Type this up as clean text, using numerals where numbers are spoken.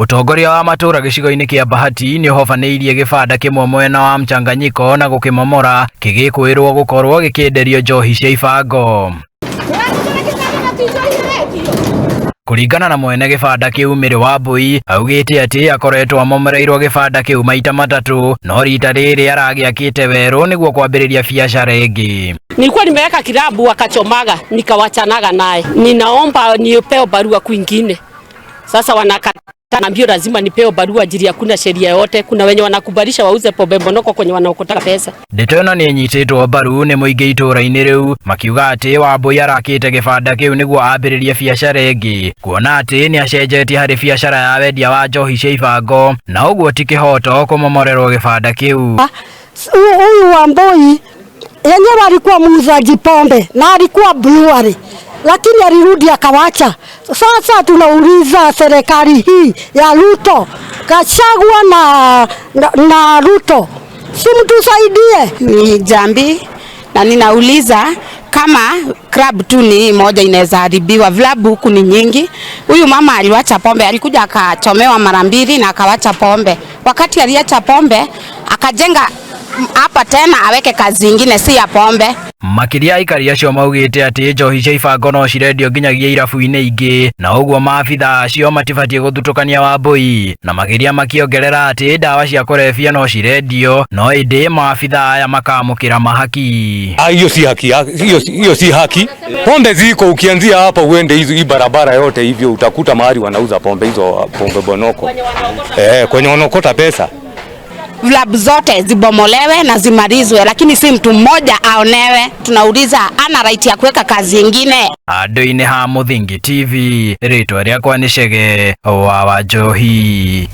Utongoria wa matura gicigo-ini kia Bahati ni hofaneirie gibanda kimwe mwena wa Mchanganyiko na gukimomora kigikwirwo gukorwo gikienderio njohi cia ibango. Kuringana na mwene gibanda kiu Miri Wambui augite ati akoretwo amomoreirwo gibanda kiu maita matatu no rita riri aragiakite weru niguo kwambiriria biashara ingi. Nilikuwa nimeweka kilabu wakachomaga nikawachanaga naye. Ninaomba nipewe barua kwingine. Sasa wanakata na mbio lazima nipewe barua ajili ya kuna sheria yote. Kuna wenye wanakubalisha wauze pombe bonoko kwenye wanaokotaka pesa. Ndeto ni nyititwo baru ni muingi itura-ini riu makiuga ati Wambui arakite gibanda kiu niguo ambiririe biashara ingi kuona ati ni acenjetie hari biashara ya wendia wa njohi cia ibango na uguo ti kihoto kumomorerwo gibanda kiu. Huyu Wambui yenyewe alikuwa muuzaji pombe na alikuwa brewery, lakini alirudi akawacha. Sasa tunauliza serikali hii ya Ruto, Gachagua na Ruto, si mtusaidie. Ni Jambi na ninauliza kama club tu ni moja inaweza haribiwa, vilabu huku ni nyingi. Huyu mama aliwacha pombe, alikuja akachomewa mara mbili na akawacha pombe. Wakati aliacha pombe akajenga hapa tena aweke kazi nyingine si ya pombe. Makiria aikari acio maugite ati njohi cia ibango no cirendio nginyagia irabu-ini ingi na uguo maabitha acio matibatie guthutukania Wambui na makiria makiongerera ati dawa cia kurebia no cirendio no indi maabitha aya makamukira mahaki. Hiyo si haki, hiyo si haki. Pombe ziko, ukianzia hapa uende hizo barabara yote hivyo utakuta mahali wanauza pombe hizo, pombe bonoko kwenye wanokota pesa. Vilabu zote zibomolewe na zimalizwe, lakini si mtu mmoja aonewe. Tunauliza ana right ya kuweka kazi nyingine. Andu-ini ha Muthingi TV, ritwa riakwa ni Chege wa Wanjohi.